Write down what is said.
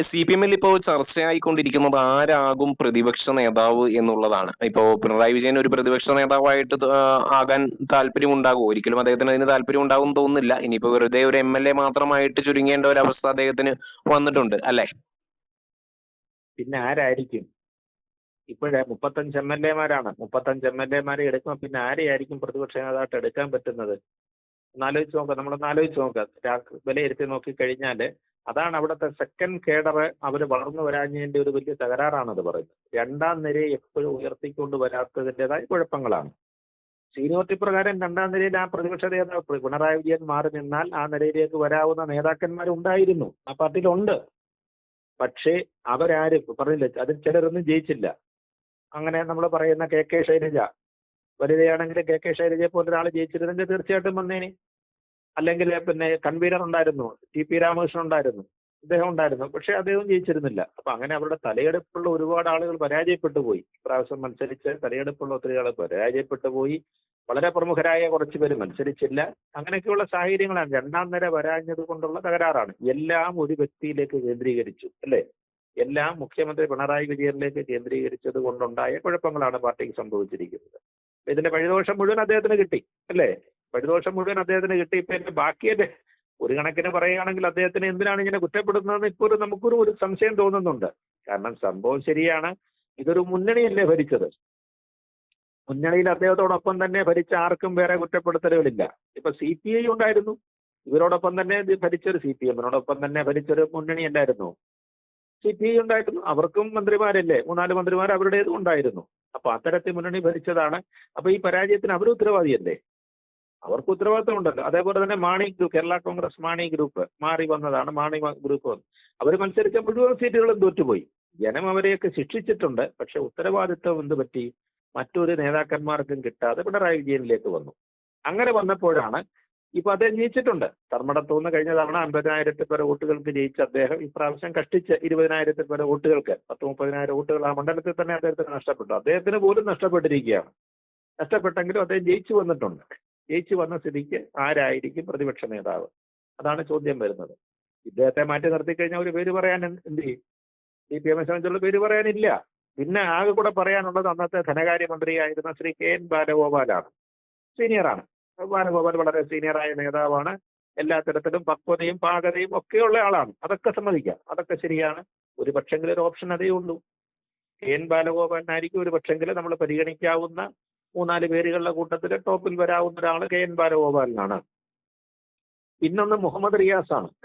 CPM-ൽ ഇപ്പോൾ ചർച്ചയായിക്കൊണ്ടിരിക്കുന്നത് ആരാകും പ്രതിപക്ഷ നേതാവ് എന്നുള്ളതാണ്. ഇപ്പോ പിണറായി വിജയൻ ഒരു പ്രതിപക്ഷ നേതാവായിട്ട് ആകാൻ താല്പര്യമുണ്ടാകുമോ? ഒരിക്കലും അദ്ദേഹത്തിന് അതിന് താല്പര്യം ഉണ്ടാകും തോന്നുന്നില്ല. ഇനിയിപ്പോ വെറുതെ ഒരു MLA മാത്രമായിട്ട് ചുരുങ്ങേണ്ട ഒരു അവസ്ഥ അദ്ദേഹത്തിന് വന്നിട്ടുണ്ട് അല്ലേ? പിന്നെ ആരായിരിക്കും? ഇപ്പോഴേ 35 MLA-മാരാണ്. 35 MLA-മാരെ എടുക്കുമ്പോൾ പിന്നെ ആരെയായിരിക്കും പ്രതിപക്ഷ നേതാവായിട്ട് എടുക്കാൻ പറ്റുന്നത്? ഒന്നാലോചിച്ച് നോക്കാം, നമ്മളൊന്ന് ആലോചിച്ച് നോക്കാം. വിലയിരുത്തി നോക്കിക്കഴിഞ്ഞാൽ അതാണ് അവിടുത്തെ സെക്കൻഡ് കേഡർ അവർ വളർന്നു വരാഞ്ഞതിന്റെ ഒരു വലിയ തകരാറാണത് പറയുന്നത്. രണ്ടാം നിരയെ എപ്പോഴും ഉയർത്തിക്കൊണ്ട് വരാത്തതിൻ്റെതായ കുഴപ്പങ്ങളാണ്. സീനിയോറിറ്റി പ്രകാരം രണ്ടാം നിരയിൽ ആ പ്രതിപക്ഷ നേതാവ് പിണറായി വിജയൻ മാറി നിന്നാൽ ആ നിരയിലേക്ക് വരാവുന്ന നേതാക്കന്മാരുണ്ടായിരുന്നു, ആ പാർട്ടിയിലുണ്ട്. പക്ഷേ അവരാരും പറഞ്ഞില്ല, അതിൽ ചിലരൊന്നും ജയിച്ചില്ല. അങ്ങനെ നമ്മൾ പറയുന്ന KK ശൈലജ വനിതയാണെങ്കിൽ KK ശൈലജയെ പോലെ ഒരാൾ ജയിച്ചിരുന്നെങ്കിൽ തീർച്ചയായിട്ടും വന്നേനെ. അല്ലെങ്കിൽ പിന്നെ കൺവീനർ ഉണ്ടായിരുന്നു, TP രാമകൃഷ്ണൻ ഉണ്ടായിരുന്നു, അദ്ദേഹം ഉണ്ടായിരുന്നു. പക്ഷെ അദ്ദേഹം ജയിച്ചിരുന്നില്ല. അപ്പൊ അങ്ങനെ അവരുടെ തലയെടുപ്പുള്ള ഒരുപാട് ആളുകൾ പരാജയപ്പെട്ടു പോയി. ഇപ്രാവശ്യം മത്സരിച്ച് തലയെടുപ്പുള്ള ഒത്തിരി ആൾ പരാജയപ്പെട്ടു പോയി. വളരെ പ്രമുഖരായ കുറച്ച് പേര് മത്സരിച്ചില്ല. അങ്ങനെയൊക്കെയുള്ള സാഹചര്യങ്ങളാണ്. രണ്ടാം നിര വരാഞ്ഞത് കൊണ്ടുള്ള തകരാറാണ്. എല്ലാം ഒരു വ്യക്തിയിലേക്ക് കേന്ദ്രീകരിച്ചു, അല്ലേ? എല്ലാം മുഖ്യമന്ത്രി പിണറായി വിജയനിലേക്ക് കേന്ദ്രീകരിച്ചത് കൊണ്ടുണ്ടായ കുഴപ്പങ്ങളാണ് പാർട്ടിക്ക് സംഭവിച്ചിരിക്കുന്നത്. ഇതിന്റെ പഴിദോഷം മുഴുവൻ അദ്ദേഹത്തിന് കിട്ടി, അല്ലേ? പഴിദോഷം മുഴുവൻ അദ്ദേഹത്തിന് കിട്ടി. ഇപ്പൊ എന്റെ ബാക്കിയല്ലേ ഒരു കണക്കിന് പറയുകയാണെങ്കിൽ അദ്ദേഹത്തിന് എന്തിനാണ് ഇങ്ങനെ കുറ്റപ്പെടുന്നതെന്ന് ഇപ്പോൾ നമുക്കൊരു സംശയം തോന്നുന്നുണ്ട്. കാരണം സംഭവം ശരിയാണ്, ഇതൊരു മുന്നണിയല്ലേ ഭരിച്ചത്. മുന്നണിയിൽ അദ്ദേഹത്തോടൊപ്പം തന്നെ ഭരിച്ച ആർക്കും വേറെ കുറ്റപ്പെടുത്തലുകളില്ല. ഇപ്പൊ CPI ഉണ്ടായിരുന്നു, ഇവരോടൊപ്പം തന്നെ ഭരിച്ചൊരു CPM-നോടൊപ്പം തന്നെ ഭരിച്ചൊരു മുന്നണി അല്ലായിരുന്നു. CPI ഉണ്ടായിരുന്നു, അവർക്കും മന്ത്രിമാരല്ലേ, 3-4 മന്ത്രിമാർ അവരുടേതും ഉണ്ടായിരുന്നു. അപ്പൊ അത്തരത്തിൽ മുന്നണി ഭരിച്ചതാണ്. അപ്പൊ ഈ പരാജയത്തിന് അവർ ഉത്തരവാദിയല്ലേ? അവർക്ക് ഉത്തരവാദിത്വം ഉണ്ടല്ലോ. അതേപോലെ തന്നെ കേരള കോൺഗ്രസ് മാണി ഗ്രൂപ്പ് മാറി വന്നതാണ്. മാണി ഗ്രൂപ്പ് വന്നു, അവർ മത്സരിച്ച മുഴുവൻ സീറ്റുകളും തോറ്റുപോയി. ജനം അവരെയൊക്കെ ശിക്ഷിച്ചിട്ടുണ്ട്. പക്ഷെ ഉത്തരവാദിത്വം എന്ത് പറ്റി? മറ്റൊരു നേതാക്കന്മാർക്കും കിട്ടാതെ പിണറായി വിജയനിലേക്ക് വന്നു. അങ്ങനെ വന്നപ്പോഴാണ് ഇപ്പൊ അദ്ദേഹം ജയിച്ചിട്ടുണ്ട്. ധർമ്മടത്തുനിന്ന് കഴിഞ്ഞ തവണ 50,000 പേരെ വോട്ടുകൾക്ക് ജയിച്ച അദ്ദേഹം ഇപ്രാവശ്യം കഷ്ടിച്ച് 20,000 പേരെ വോട്ടുകൾക്ക് 10-30,000 വോട്ടുകൾ ആ മണ്ഡലത്തിൽ തന്നെ അദ്ദേഹത്തിന് നഷ്ടപ്പെട്ടു. അദ്ദേഹത്തിന് പോലും നഷ്ടപ്പെട്ടിരിക്കുകയാണ്. നഷ്ടപ്പെട്ടെങ്കിലും അദ്ദേഹം ജയിച്ചു വന്നിട്ടുണ്ട്. ജയിച്ചു വന്ന സ്ഥിതിക്ക് ആരായിരിക്കും പ്രതിപക്ഷ നേതാവ്? അതാണ് ചോദ്യം വരുന്നത്. ഇദ്ദേഹത്തെ മാറ്റി നിർത്തിക്കഴിഞ്ഞാൽ ഒരു പേര് പറയാൻ എന്ത് ചെയ്യും? CPM-നെ സംബന്ധിച്ചുള്ള പേര് പറയാനില്ല. പിന്നെ ആകെ കൂടെ പറയാനുള്ളത് അന്നത്തെ ധനകാര്യമന്ത്രിയായിരുന്ന ശ്രീ KN ബാലഗോപാലാണ്. സീനിയറാണ്. ബാലഗോപാൽ വളരെ സീനിയറായ നേതാവാണ്. എല്ലാ തരത്തിലും പക്വതയും പാകതയും ഒക്കെയുള്ള ആളാണ്. അതൊക്കെ സമ്മതിക്കാം, അതൊക്കെ ശരിയാണ്. ഒരു പക്ഷെങ്കിലും ഒരു ഓപ്ഷൻ അതേ ഉള്ളൂ. KN ബാലഗോപാലിനായിരിക്കും ഒരു പക്ഷെങ്കിലും നമ്മൾ പരിഗണിക്കാവുന്ന 3-4 പേരുകളുടെ കൂട്ടത്തിൽ ടോപ്പിൽ വരാവുന്ന ഒരാൾ KN ബാലഗോപാലിനാണ്. പിന്നൊന്ന് മുഹമ്മദ് റിയാസാണ്.